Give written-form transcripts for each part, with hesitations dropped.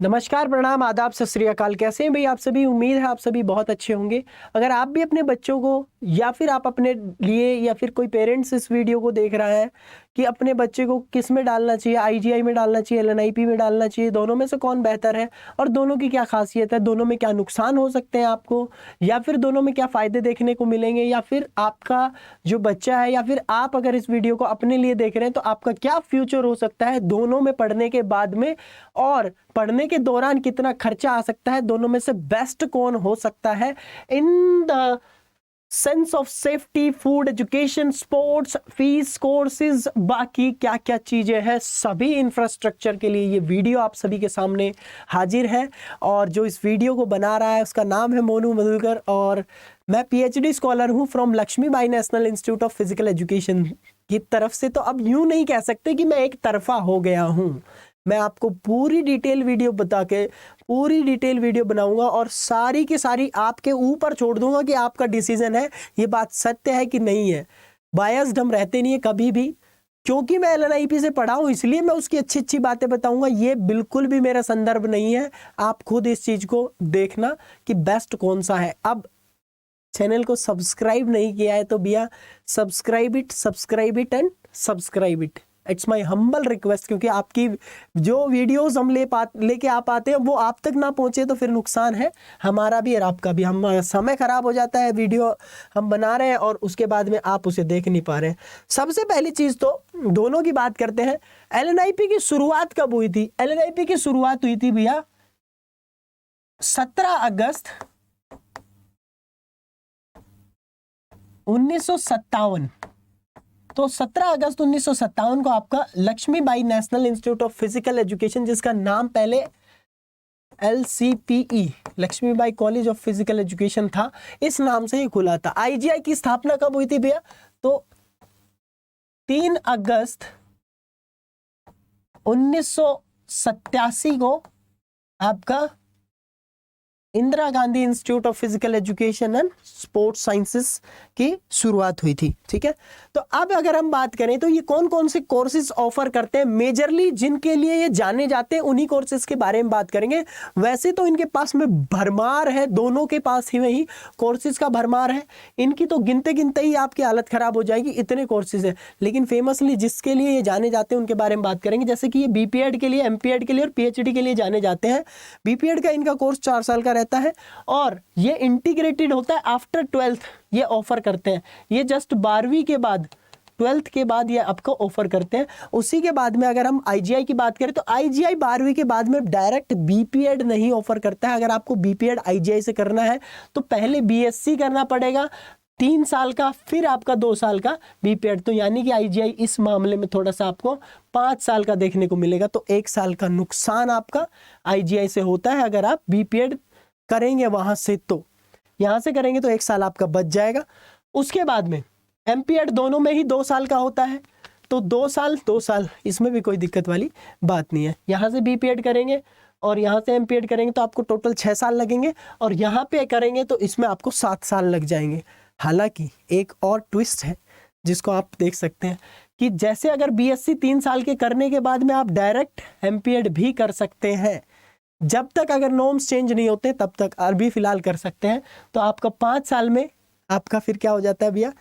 नमस्कार, प्रणाम, आदाब, सत श्री अकाल। कैसे हैं भाई आप सभी? उम्मीद है आप सभी बहुत अच्छे होंगे। अगर आप भी अपने बच्चों को या फिर आप अपने लिए या फिर कोई पेरेंट्स इस वीडियो को देख रहा है कि अपने बच्चे को किस में डालना चाहिए, आईजीआई में डालना चाहिए, एलएनआईपी में डालना चाहिए, दोनों में से कौन बेहतर है और दोनों की क्या खासियत है, दोनों में क्या नुकसान हो सकते हैं आपको, या फिर दोनों में क्या फ़ायदे देखने को मिलेंगे, या फिर आपका जो बच्चा है या फिर आप अगर इस वीडियो को अपने लिए देख रहे हैं तो आपका क्या फ्यूचर हो सकता है दोनों में पढ़ने के बाद में, और पढ़ने के दौरान कितना खर्चा आ सकता है, दोनों में से बेस्ट कौन हो सकता है in the sense of safety, food, education, sports, fees, courses, बाकी क्या क्या चीजें हैं, सभी इंफ्रास्ट्रक्चर के लिए ये वीडियो आप सभी के सामने हाजिर है। और जो इस वीडियो को बना रहा है उसका नाम है मोनू मधुकर, और मैं पीएचडी स्कॉलर हूं from Lakshmibai national institute of physical education की तरफ से। तो अब यूं नहीं कह सकते कि मैं एक तरफा हो गया हूं, मैं आपको पूरी डिटेल वीडियो बनाऊंगा और सारी की सारी आपके ऊपर छोड़ दूंगा कि आपका डिसीजन है ये बात सत्य है कि नहीं है। बायस्ड हम रहते नहीं है कभी भी, क्योंकि मैं एलएनआईपी से पढ़ा हूं इसलिए मैं उसकी अच्छी अच्छी बातें बताऊंगा। ये बिल्कुल भी मेरा संदर्भ नहीं है, आप खुद इस चीज को देखना कि बेस्ट कौन सा है। अब चैनल को सब्सक्राइब नहीं किया है तो भैया subscribe it and subscribe it, it's my humble request, क्योंकि आपकी जो वीडियोस हम लेके आप आते हैं वो आप तक ना पहुंचे तो फिर नुकसान है हमारा भी और आपका भी। हम समय खराब हो जाता है, वीडियो हम बना रहे हैं और उसके बाद में आप उसे देख नहीं पा रहे हैं। सबसे पहली चीज तो दोनों की बात करते हैं। एलएनआईपी की शुरुआत कब हुई थी? एलएनआईपी की शुरुआत हुई थी भैया 17 अगस्त 1957। तो 17 अगस्त 1957 को आपका Lakshmibai national institute of physical education, जिसका नाम पहले LCPE Lakshmibai college of physical education था, इस नाम से ही खुला था। आईजीआई की स्थापना कब हुई थी भैया? तो 3 अगस्त 1987 को आपका Indira Gandhi institute of physical education and sports sciences की शुरुआत हुई थी। ठीक है, तो अब अगर हम बात करें तो ये कौन कौन से कोर्सेज ऑफर करते हैं, मेजरली जिनके लिए ये जाने जाते हैं उन्हीं कोर्सेज के बारे में बात करेंगे। वैसे तो इनके पास में भरमार है, दोनों के पास ही वही कोर्सेज का भरमार है, इनकी तो गिनते गिनते ही आपकी हालत खराब हो जाएगी, इतने कोर्सेज है। लेकिन फेमसली जिसके लिए ये जाने जाते हैं उनके बारे में बात करेंगे, जैसे कि ये बीपीएड के लिए, एमपीएड के लिए और पीएचडी के लिए जाने जाते हैं। बीपीएड का इनका कोर्स 4 साल का रहता है और ये इंटीग्रेटेड होता है आफ्टर 12th, ये ऑफर करते हैं। ये जस्ट 12वीं के बाद, 12th के बाद ये आपको ऑफर करते हैं। उसी के बाद में अगर हम आईजीआई की बात करें तो आईजीआई 12वीं के बाद में डायरेक्ट बीपीएड नहीं ऑफर करता है। अगर आपको बीपीएड आईजीआई से करना है तो पहले बीएससी करना पड़ेगा 3 साल का, फिर आपका 2 साल का बीपीएड। तो यानी कि आईजीआई इस मामले में थोड़ा सा आपको 5 साल का देखने को मिलेगा। तो 1 साल का नुकसान आपका आईजीआई से होता है अगर आप बीपीएड करेंगे वहां से। तो यहां से करेंगे तो 1 साल आपका बच जाएगा। उसके बाद में एमपीएड दोनों में ही 2 साल का होता है, तो 2 साल इसमें भी कोई दिक्कत वाली बात नहीं है। यहां से बीपीएड करेंगे और यहां से एमपीएड करेंगे तो आपको टोटल 6 साल लगेंगे, और यहां पे करेंगे तो इसमें आपको 7 साल लग जाएंगे। हालांकि एक और ट्विस्ट है जिसको आप देख सकते हैं कि जैसे अगर बीएससी 3 साल के करने के बाद में आप डायरेक्ट एमपीएड भी कर सकते हैं, जब तक अगर नॉर्म्स चेंज नहीं होते तब तक अभी फिलहाल कर सकते हैं। तो आपका 5 साल में आपका फिर क्या हो जाता है भैया,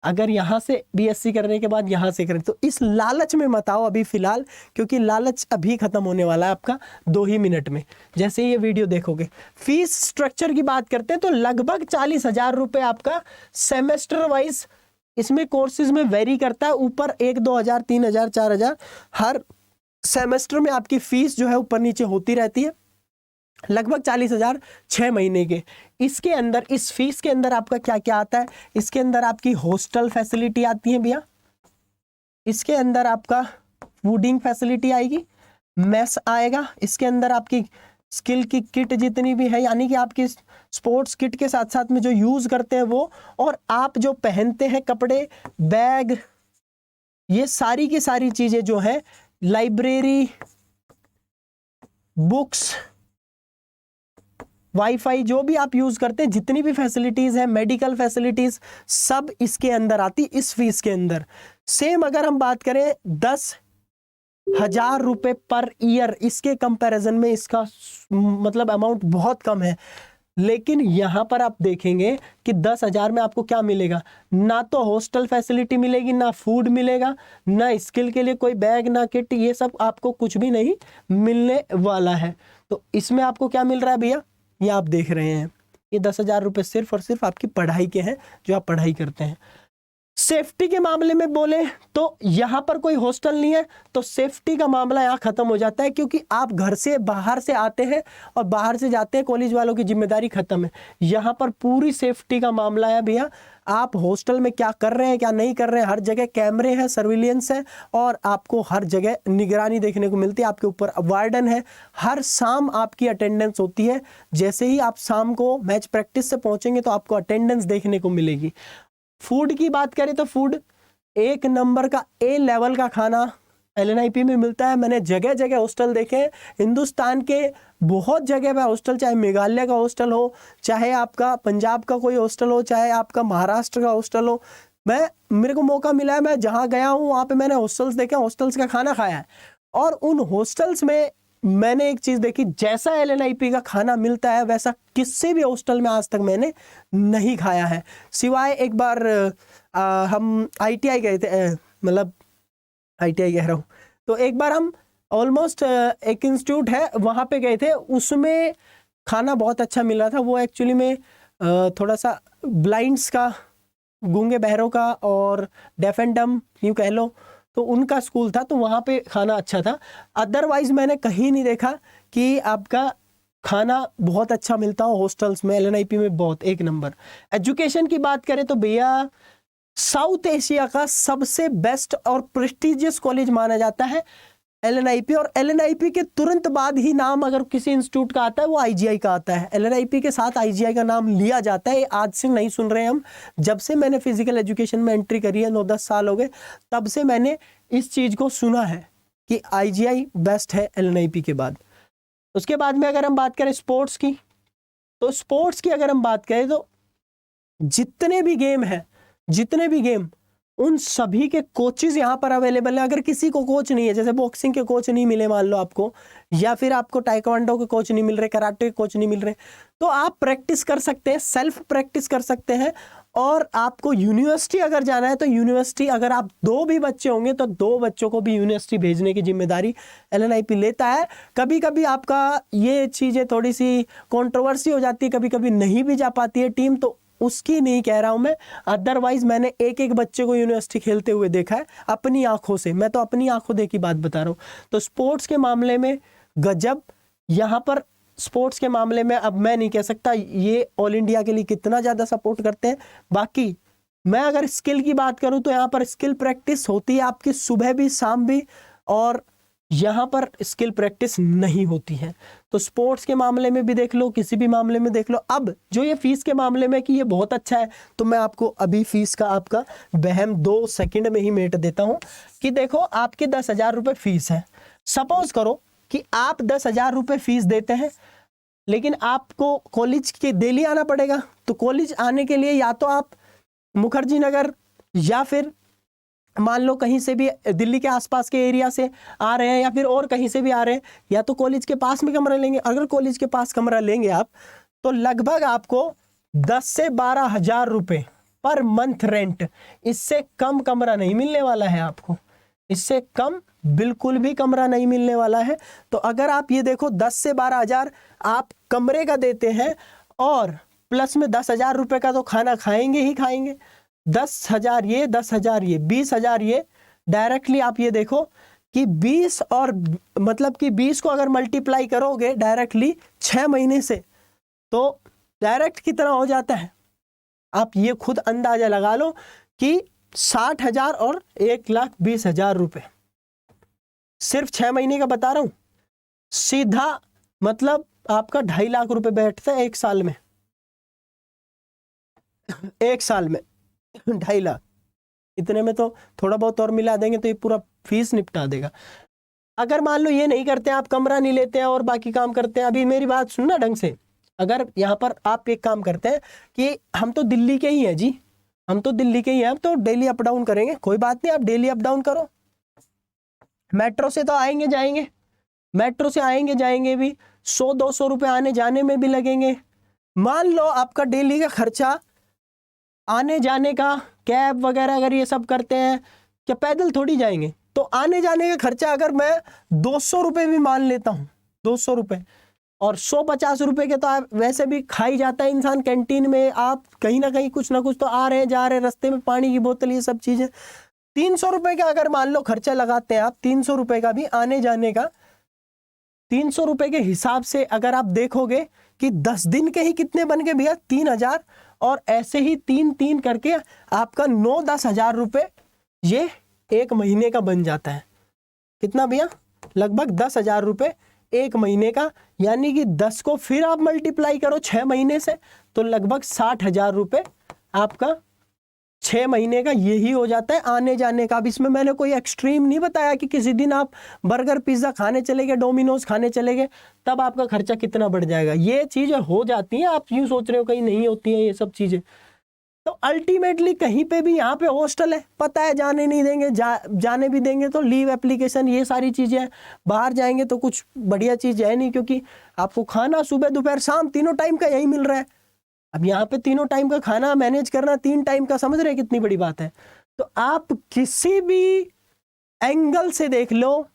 अगर यहां से बीएससी करने के बाद यहां से करें तो इस लालच में मत आओ अभी फिलहाल, क्योंकि लालच अभी खत्म होने वाला है आपका 2 ही मिनट में जैसे ये वीडियो देखोगे। फीस स्ट्रक्चर की बात करते हैं तो लगभग 40,000 रुपये आपका सेमेस्टर वाइज इसमें कोर्सेज में वेरी करता है, ऊपर 1-2 हज़ार, 3 हज़ार, 4 हज़ार हर सेमेस्टर में आपकी फीस जो है ऊपर नीचे होती रहती है। लगभग 40,000 6 महीने के। इसके अंदर, इस फीस के अंदर आपका क्या क्या आता है? इसके अंदर आपकी हॉस्टल फैसिलिटी आती है भैया, इसके अंदर आपका फूडिंग फैसिलिटी आएगी, मेस आएगा, इसके अंदर आपकी स्किल की किट जितनी भी है, यानी कि आपकी स्पोर्ट्स किट के साथ साथ में जो यूज करते हैं वो, और आप जो पहनते हैं कपड़े, बैग, ये सारी की सारी चीजें जो है, लाइब्रेरी, बुक्स, वाईफाई, जो भी आप यूज करते हैं, जितनी भी फैसिलिटीज है, मेडिकल फैसिलिटीज, सब इसके अंदर आती, इस फीस के अंदर। सेम अगर हम बात करें 10 1000 रुपए पर ईयर, इसके कंपैरिजन में इसका मतलब अमाउंट बहुत कम है। लेकिन यहां पर आप देखेंगे कि 10,000 में आपको क्या मिलेगा, ना तो हॉस्टल फैसिलिटी मिलेगी, ना फूड मिलेगा, ना स्किल के लिए कोई बैग, ना किट, ये सब आपको कुछ भी नहीं मिलने वाला है। तो इसमें आपको क्या मिल रहा है भैया, ये आप देख रहे हैं, ये 10,000 रुपये सिर्फ और सिर्फ आपकी पढ़ाई के हैं, जो आप पढ़ाई करते हैं। सेफ्टी के मामले में बोले तो यहां पर कोई हॉस्टल नहीं है, तो सेफ्टी का मामला यहां खत्म हो जाता है, क्योंकि आप घर से बाहर से आते हैं और बाहर से जाते हैं, कॉलेज वालों की जिम्मेदारी खत्म है। यहां पर पूरी सेफ्टी का मामला है भैया, आप हॉस्टल में क्या कर रहे हैं क्या नहीं कर रहे हैं, हर जगह कैमरे हैं, सर्विलियंस है, और आपको हर जगह निगरानी देखने को मिलती है, आपके ऊपर वार्डन है, हर शाम आपकी अटेंडेंस होती है। जैसे ही आप शाम को मैच प्रैक्टिस से पहुंचेंगे तो आपको अटेंडेंस देखने को मिलेगी। फूड की बात करें तो फूड एक नंबर का ए लेवल का खाना LNIP में मिलता है। मैंने जगह जगह हॉस्टल देखे, हिंदुस्तान के बहुत जगह पे हॉस्टल, चाहे मेघालय का हॉस्टल हो, चाहे आपका पंजाब का कोई हॉस्टल हो, चाहे आपका महाराष्ट्र का हॉस्टल हो, मेरे को मौका मिला है, मैं जहाँ गया हूँ वहाँ पे मैंने हॉस्टल्स देखे, हॉस्टल्स का खाना खाया है। और उन हॉस्टल्स में मैंने एक चीज़ देखी, जैसा LNIP का खाना मिलता है वैसा किसी भी हॉस्टल में आज तक मैंने नहीं खाया है। सिवाय एक बार हम ITI गए थे, मतलब ITI कह रहा हूँ, तो एक बार हम ऑलमोस्ट एक इंस्टीट्यूट है वहाँ पे गए थे, उसमें खाना बहुत अच्छा मिल रहा था। वो एक्चुअली में थोड़ा सा ब्लाइंड्स का, गूंगे बहरों का और डेफ एंड डम यूँ कह लो, तो उनका स्कूल था, तो वहाँ पे खाना अच्छा था। अदरवाइज मैंने कहीं नहीं देखा कि आपका खाना बहुत अच्छा मिलता हो हॉस्टल्स में। LNIP में बहुत एक नंबर। एजुकेशन की बात करें तो भैया साउथ एशिया का सबसे बेस्ट और प्रेस्टिजियस कॉलेज माना जाता है LNIP, और LNIP के तुरंत बाद ही नाम अगर किसी इंस्टीट्यूट का आता है वो IGI का आता है। LNIP के साथ IGI का नाम लिया जाता है। आज से नहीं सुन रहे हैं हम, जब से मैंने फिजिकल एजुकेशन में एंट्री करी है, 9-10 साल हो गए, तब से मैंने इस चीज़ को सुना है कि IGI बेस्ट है LNIP के बाद। उसके बाद में अगर हम बात करें स्पोर्ट्स की, तो स्पोर्ट्स की अगर हम बात करें तो जितने भी गेम उन सभी के कोचेज यहाँ पर अवेलेबल है। अगर किसी को कोच नहीं है, जैसे बॉक्सिंग के कोच नहीं मिले मान लो आपको, या फिर आपको टाइक्वांडो के कोच नहीं मिल रहे, कराटे के कोच नहीं मिल रहे, तो आप प्रैक्टिस कर सकते हैं, सेल्फ प्रैक्टिस कर सकते हैं। और आपको यूनिवर्सिटी अगर जाना है तो यूनिवर्सिटी, अगर आप 2 भी बच्चे होंगे तो 2 बच्चों को भी यूनिवर्सिटी भेजने की जिम्मेदारी LNIP लेता है। कभी कभी आपका ये चीज़ें थोड़ी सी कंट्रोवर्सी हो जाती है, कभी कभी नहीं भी जा पाती है टीम, तो उसकी नहीं कह रहा हूं मैं। अदरवाइज मैंने एक बच्चे को यूनिवर्सिटी खेलते हुए देखा है अपनी आंखों से, मैं तो अपनी आंखों देखी बात बता रहा हूं। तो स्पोर्ट्स के मामले में गजब, यहाँ पर स्पोर्ट्स के मामले में अब मैं नहीं कह सकता ये ऑल इंडिया के लिए कितना ज़्यादा सपोर्ट करते हैं। बाकी मैं अगर स्किल की बात करूं तो यहाँ पर स्किल प्रैक्टिस होती है आपकी सुबह भी शाम भी, और यहाँ पर स्किल प्रैक्टिस नहीं होती है। तो स्पोर्ट्स के मामले में भी देख लो, किसी भी मामले में देख लो। अब जो ये फीस के मामले में कि ये बहुत अच्छा है, तो मैं आपको अभी फीस का आपका वहम 2 सेकंड में ही मेट देता हूँ कि देखो आपके 10,000 रुपये फीस है। सपोज करो कि आप 10,000 रुपये फीस देते हैं, लेकिन आपको कॉलेज के दिल्ली आना पड़ेगा। तो कॉलेज आने के लिए या तो आप मुखर्जी नगर या फिर मान लो कहीं से भी दिल्ली के आसपास के एरिया से आ रहे हैं, या फिर और कहीं से भी आ रहे हैं, या तो कॉलेज के पास में कमरा लेंगे। अगर कॉलेज के पास कमरा लेंगे आप, तो लगभग आपको 10 से 12 हजार रुपये पर मंथ रेंट, इससे कम कमरा नहीं मिलने वाला है आपको, इससे कम बिल्कुल भी कमरा नहीं मिलने वाला है। तो अगर आप ये देखो 10 से 12 हजार आप कमरे का देते हैं, और प्लस में 10,000 रुपये का तो खाना खाएंगे ही खाएंगे, 10,000 ये, 10,000 ये, 20,000 ये, डायरेक्टली आप ये देखो कि 20 और मतलब कि 20 को अगर मल्टीप्लाई करोगे डायरेक्टली 6 महीने से, तो डायरेक्ट कितना हो जाता है आप ये खुद अंदाजा लगा लो कि 60,000 और 1,20,000 रुपये सिर्फ 6 महीने का बता रहा हूं। सीधा मतलब आपका 2.5 लाख रुपए बैठता है एक साल में, एक साल में 2.5 लाख। इतने में तो थोड़ा बहुत और मिला देंगे तो ये पूरा फीस निपटा देगा। अगर मान लो ये नहीं करते हैं, आप कमरा नहीं लेते हैं और बाकी काम करते हैं, अभी मेरी बात सुनना ढंग से। अगर यहाँ पर आप एक काम करते हैं कि हम तो दिल्ली के ही हैं जी, हम तो दिल्ली के ही हैं, तो डेली अप डाउन करेंगे, कोई बात नहीं, आप डेली अप डाउन करो, मेट्रो से तो आएंगे जाएंगे, मेट्रो से आएंगे जाएंगे भी 100-200 रुपये आने जाने में भी लगेंगे। मान लो आपका डेली का खर्चा आने जाने का, कैब वगैरह अगर ये सब करते हैं, क्या पैदल थोड़ी जाएंगे, तो आने जाने का खर्चा अगर मैं 200 रुपये भी मान लेता हूँ, 200 रुपये, और 150 रुपये के तो आप वैसे भी खा ही जाता है इंसान कैंटीन में, आप कहीं ना कहीं कुछ ना कुछ तो आ रहे हैं जा रहे हैं, रास्ते में पानी की बोतल, ये सब चीज़ें। 300 रुपये का अगर मान लो खर्चा लगाते हैं आप, 300 रुपये का भी आने जाने का, 300 रुपये के हिसाब से अगर आप देखोगे कि 10 दिन के ही कितने बन गए भैया, 3000, और ऐसे ही 3-3 करके आपका 9-10 हजार रुपये ये एक महीने का बन जाता है। कितना भैया, लगभग 10,000 रुपये एक महीने का, यानी कि 10 को फिर आप मल्टीप्लाई करो 6 महीने से, तो लगभग 60,000 रुपये आपका 6 महीने का यही हो जाता है आने जाने का। अब इसमें मैंने कोई एक्सट्रीम नहीं बताया कि किसी दिन आप बर्गर पिज्ज़ा खाने चले गए, डोमिनोज खाने चले गए, तब आपका खर्चा कितना बढ़ जाएगा। ये चीज़ें हो जाती हैं, आप यूँ सोच रहे हो कहीं नहीं होती हैं ये सब चीज़ें। तो अल्टीमेटली कहीं पे भी, यहाँ पे हॉस्टल है, पता है जाने नहीं देंगे, जाने भी देंगे तो लीव एप्लीकेशन, ये सारी चीज़ें हैं। बाहर जाएंगे तो कुछ बढ़िया चीज़ है नहीं, क्योंकि आपको खाना सुबह दोपहर शाम तीनों टाइम का यही मिल रहा है। अब यहाँ पे तीनों टाइम का खाना मैनेज करना, 3 टाइम का, समझ रहे कितनी बड़ी बात है। तो आप किसी भी एंगल से देख लो,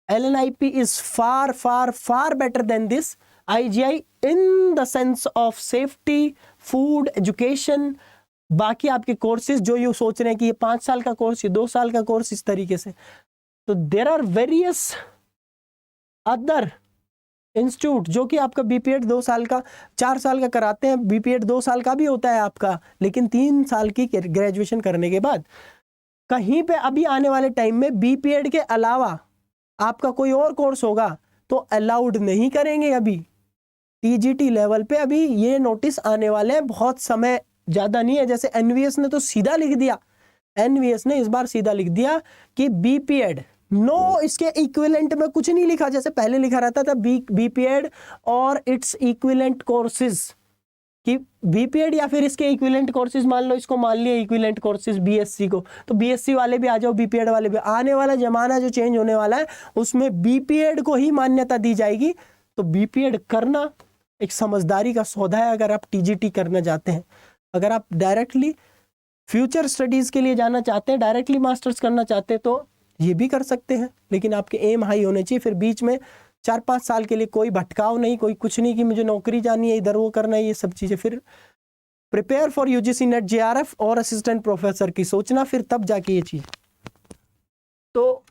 LNIP is far far far better than this IGI in the sense of safety, food, education, बाकी आपके कोर्सेज जो ये सोच रहे हैं कि ये 5 साल का कोर्स, ये 2 साल का कोर्स, इस तरीके से। तो there are various other institute जो कि आपका BPED 2 साल का, 4 साल का कराते हैं, BPED 2 साल का भी होता है आपका, लेकिन 3 साल की ग्रेजुएशन करने के बाद। कहीं पे अभी आने वाले टाइम में BPED के अलावा आपका कोई और कोर्स होगा तो अलाउड नहीं करेंगे। अभी TGT लेवल पे अभी ये नोटिस आने वाले हैं, बहुत समय ज़्यादा नहीं है। जैसे NVS ने तो सीधा लिख दिया, NVS ने इस बार सीधा लिख दिया कि BPED नो, इसके इक्विवेलेंट में कुछ नहीं लिखा जैसे पहले लिखा रहता था BPED और इट्स इक्विवेलेंट कोर्सेज, कि BPED या फिर इसके इक्विवेलेंट कोर्सेज मान लो, इसको मान लिया इक्विवेलेंट कोर्सेज BSc को, तो BSc वाले भी आ जाओ, BPED वाले भी। आने वाला जमाना जो चेंज होने वाला है उसमें BPED को ही मान्यता दी जाएगी। तो BPED करना एक समझदारी का सौदा है अगर आप TGT करना चाहते हैं। अगर आप डायरेक्टली फ्यूचर स्टडीज़ के लिए जाना चाहते हैं, डायरेक्टली मास्टर्स करना चाहते हैं, तो ये भी कर सकते हैं, लेकिन आपके एम हाई होने चाहिए। फिर बीच में 4-5 साल के लिए कोई भटकाव नहीं, कोई कुछ नहीं कि मुझे नौकरी जानी है, इधर वो करना है, ये सब चीज़ें। फिर prepare for UGC net JRF और असिस्टेंट प्रोफेसर की सोचना, फिर तब जाके ये चीज़। तो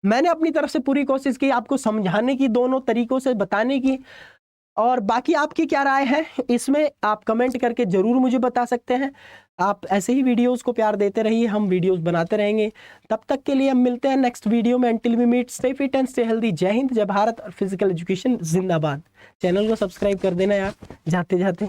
मैंने अपनी तरफ से पूरी कोशिश की आपको समझाने की, दोनों तरीकों से बताने की। और बाकी आपकी क्या राय है इसमें आप कमेंट करके ज़रूर मुझे बता सकते हैं। आप ऐसे ही वीडियोस को प्यार देते रहिए, हम वीडियोस बनाते रहेंगे। तब तक के लिए हम मिलते हैं नेक्स्ट वीडियो में। Until we meet, stay fit and stay healthy. जय हिंद, जय भारत और फिजिकल एजुकेशन जिंदाबाद। चैनल को सब्सक्राइब कर देना यार जाते जाते।